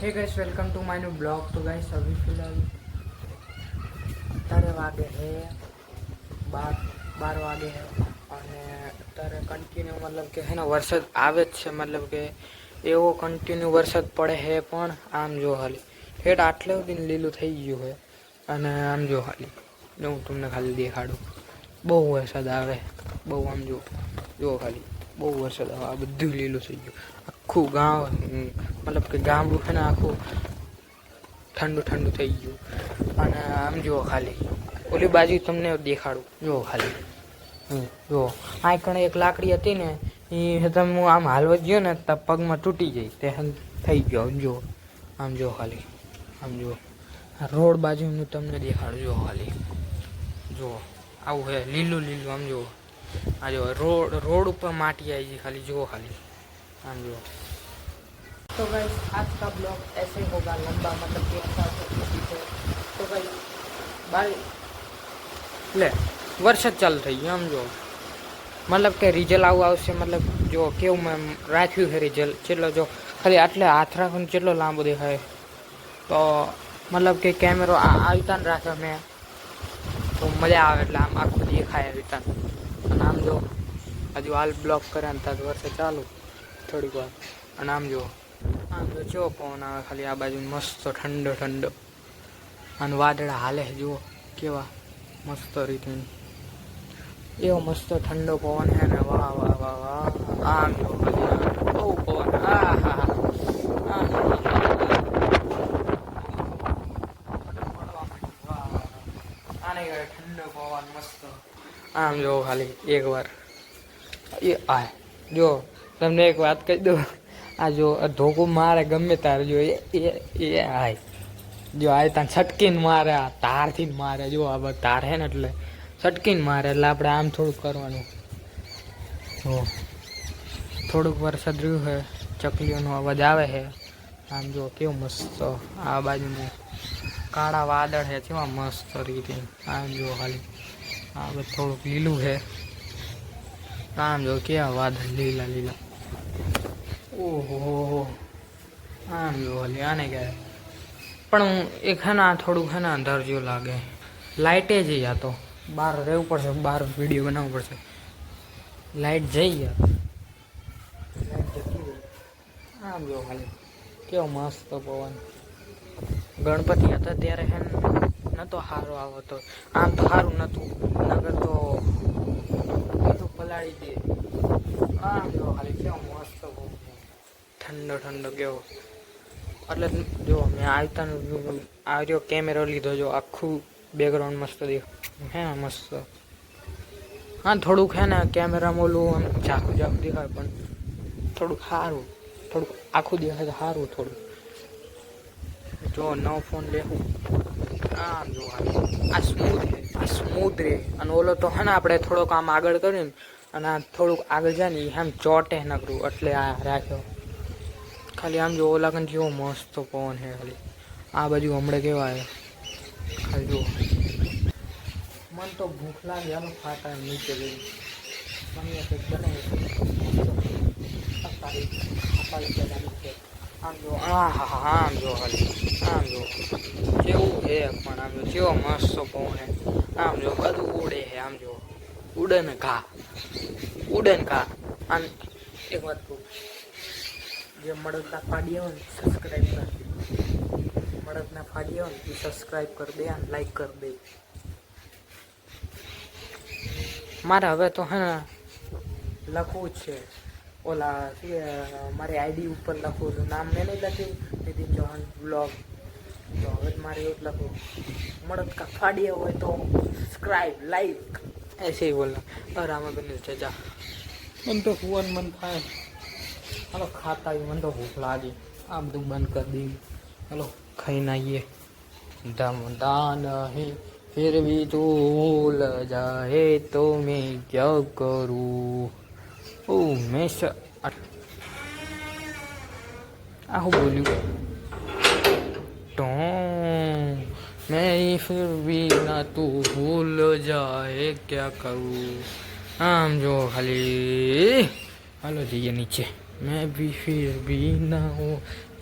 Hey guys welcome to my new blog. तो guys अभी फिलहाल અત્યારે વાગે છે 12 વાગે છે અને અત્યારે કન્ટિન્યુ મતલબ કે હે ને વરસાદ આવે જ છે, મતલબ કે એવો કન્ટિન્યુ વરસાદ પડે છે પણ આમ જો ખાલી ઠેઠ આટલે સુધી લીલું થઈ ગયું છે અને આમ જો ખાલી હું તમને ખાલી દેખાડું, બહુ વરસાદ આવે, બહુ આમ જો ખાલી બહુ વરસાદ આવે, આ બધું લીલું થઈ ગયું, આખું ગામ મતલબ કે ગામડું છે ને આખું ઠંડુ ઠંડુ થઈ ગયું અને આમ જુઓ ખાલી ઓલી બાજુ તમને દેખાડું, જુઓ ખાલી જુઓ આ કણે એક લાકડી હતી ને એ તમે હું આમ હાલવા ગયો ને તો પગમાં તૂટી જાય તે થઈ ગયો, જુઓ આમ જુઓ ખાલી, આમ જુઓ આ રોડ બાજુનું તમને દેખાડું, જુઓ ખાલી જુઓ આવું છે લીલું લીલું, આમ જુઓ આ જો रोड ऊपर माटी आई जी, खाली जो खाली हाँ जो। तो गाइस आज का ब्लॉग ऐसे होगा लंबा, मतलब कि ऐसा तो गाइस बाय ले वरसाद चालू થઈ ગયો, આમ જો મતલબ કે રિઝલ્ટ આવું આવશે, મતલબ જો કેવું મેં રાખ્યું છે રિઝલ્ટ ચેટલો, જો ખાલી આટલે હાથ રાખીને ચેટલો લાંબો દેખાય, તો મતલબ કે કેમેરો આવતા ને રાખ્યો મેં તો મજા આવે, એટલે આમ આખું દેખાય આવતા અને આમ જો હજુ હાલ બ્લોક કર્યા ને ત્યાં વરસાદ ચાલુ થોડીક વાર અને આમ જો ચેવો પવન આવે ખાલી આ બાજુ મસ્ત ઠંડો ઠંડો અને વાદળા હાલે જુઓ કેવા મસ્ત રીતે, એવો મસ્ત ઠંડો પવન હે ને, વાહ વાહ વાહ વાહ, આમ જો બહુ પવન, હા હા આને ઠંડો પવન મસ્ત, આમ જો ખાલી એક વાર એ આ જો તમને એક વાત કહી દઉં, આ જો ધોકો મારે ગમે તારે જો એ આય જો આ ત્યાં છટકીને મારે, આ તારથી મારે, જો આ તાર હે ને એટલે છટકીને મારે, એટલે આપણે આમ થોડુંક કરવાનું, જો થોડુંક વરસાદ રહ્યું છે, ચકલીઓનો અવાજ આવે છે, આમ જો કેવું મસ્ત આ બાજુનું કાળા વાદળ છે, કેવા મસ્ત રીતે આમ જો ખાલી આ બધું થોડુંક લીલું છે, આમ જો કેવા વાદળ લીલા લીલા, ઓહો આમ જો ખાલી આને કહેવાય, પણ એક હે ને થોડુંક હે ને અંધાર જેવું લાગે, લાઇટે જઈ, આ તો બહાર રહેવું પડશે, બહાર વિડીયો બનાવવો પડશે, લાઇટ જઈ ગયા, લાઇટ જતી રહી, આમ જો ખાલી કેવો મસ્ત પવન, ગણપતિ હતા ત્યારે હે નતો સારો આવતો, આમ તો સારું નતું, નગર તો બધું પલાળી દે, આમ જો ખાલી કેવો મસ્ત ઠંડો ઠંડો કેવો, એટલે જો મેં આવતા આવ્યો કેમેરો લીધો, જો આખું બેકગ્રાઉન્ડ મસ્ત દેખાય હે મસ્ત, હા થોડુંક હે ને કેમેરામાં ઓલું આમ ઝાખું ઝાખું દેખાય પણ થોડુંક સારું, થોડુંક આખું દેખાય તો સારું થોડું, જો નવો ફોન લેવું, આમ જો આ સ્મૂથ રે અને ઓલો તો હે ને આપણે થોડોક આમ આગળ કર્યું ને અને આ થોડુંક આગળ જાય ને આમ ચોટે નકરું, એટલે આ રાખ્યો ખાલી, આમ જો ઓલા કન જેવો મસ્ત પવન છે ખાલી, આ બાજુ હમણાં કેવા આવે ખાલી જો, મન તો ભૂખ લાગે, આમ ફાટા નીચે ગઈ મને કંઈક બનાવી, આમ જો હા હા આમ જો ખાલી, આમ જો કેવું છે પણ આમ જો કેવો મસ્ત પવન છે, આમ જો બધું ઉડે છે, આમ જો ઉડન ઘા આમ એક વાત કહું, જે મળદના ફાડ્યા હોય ને સબસ્ક્રાઈબ કરી દે, મળદના ફાડ્યા હોય ને એ સબસ્ક્રાઈબ કરી દે અને લાઈક કરી દે, મારે હવે તો હે ને લખવું જ છે, ઓલા મારી આઈડી ઉપર લખવું છું, નામ મેં નહીં લખ્યું નીતિન ચૌહાણ બ્લોગ, તો હવે મારે એવું જ લખવું, મળદ કા ફાડ્યા હોય તો સબસ્ક્રાઈબ લાઈક ऐसे ही बोलना, और आमा बने चाचा मन तो हुआ मन खाए, हेलो खाता ही मन तो भूख लागी, आप तो बंद कर दी, हेलो खाई ना ये दम दान है फिर भी तू भूल जाए तो मैं क्या करूँ, ओ मैं आहू बोलूँ तो मैं फिर भी ना तू भूल जाए क्या करूँ, आम जो खाली હાલો જઈએ નીચે, मैं भी फिर भी ना हूँ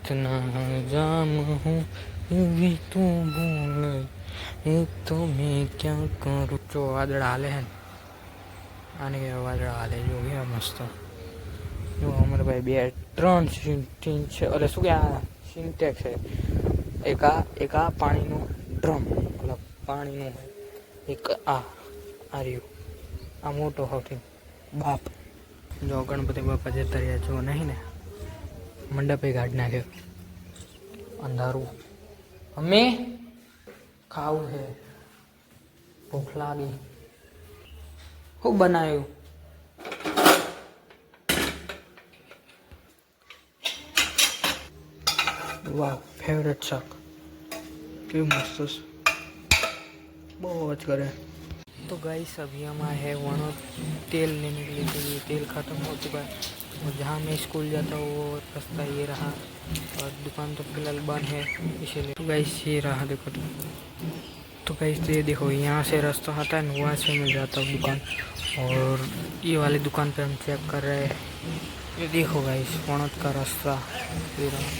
कितना जाम हूँ ये भी तू बोल एक तो मैं क्या करूँ जो वादड़ा हाले है आने के वादड़ा हाले जो गया मस्त जो हमारे भाई બે ત્રણ સીન છે એટલે શું કે આ સિન્ટેક્સ છે એક આ પાણીનું ડ્રમ મતલબ પાણીનું એક આ રહ્યું આ મોટો સૌથી બાપ જો ગણપતિ બાપા જતા રહ્યા જો નહીં ને મંડપે કાઢી નાખ્યો અંધારું અમે ખાવું છે ભૂખ લાગી શું બનાવ્યું वाह फेवरेट शाक क्यों मस्त बहुत करे तो गाइस अभी हम आए हैं वहाँ तेल लेने के लिए तो ये तेल ख़त्म हो चुका है और जहाँ मैं स्कूल जाता हूँ वो रास्ता ये रहा और दुकान तो फिलहाल बंद है इसीलिए तो गाइस ये रहा देखो तो गाइस ये देखो यहाँ से रास्ता आता है वहाँ से मैं जाता हूँ दुकान और ये वाली दुकान पे हम चेक कर रहे हैं ये देखो गाइस वणत का रास्ता ये रहा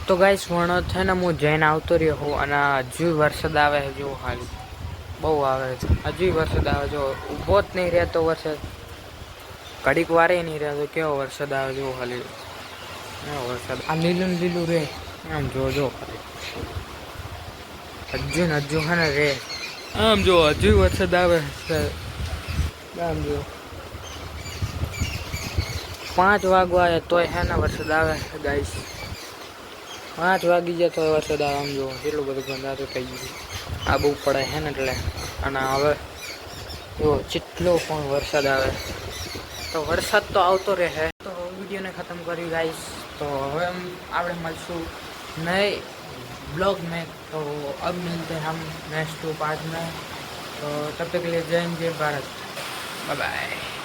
तो गाइस वणत है ना હું જઈને આવતો રહ્યો હું અને હજુ વરસાદ આવે છે જો હાલી બહુ આવે છે હજુ વરસાદ આવે જો ઊભો જ નહીં રહેતો વરસાદ ઘડીક વારે નહીં રહેતો કેવો વરસાદ આવે જો હાલી એવો વરસાદ આ લીલું લીલું રે આમ જો ખાલી હજુ ને હજુ હે ને રે આમ જો હજુ વરસાદ આવે આમ જો 5 વાગવા આવે તોય હે ને વરસાદ આવે ગાઈસ 5 વાગી જાય તો વરસાદ આવે આમ જો કેટલું બધું ગંદાતું થઈ ગયું આ બહુ પડે છે ને એટલે અને હવે જો જેટલો પણ વરસાદ આવે તો વરસાદ તો આવતો રહે તો વિડીયોને ખતમ કરી ગાઈસ तो હવે આપણે મળશું નए ब्लॉग में तो अब मिलते हैं हम नेक्स्ट पार्ट में तो तब तक के लिए जय हिंद जय भारत बाय बाय।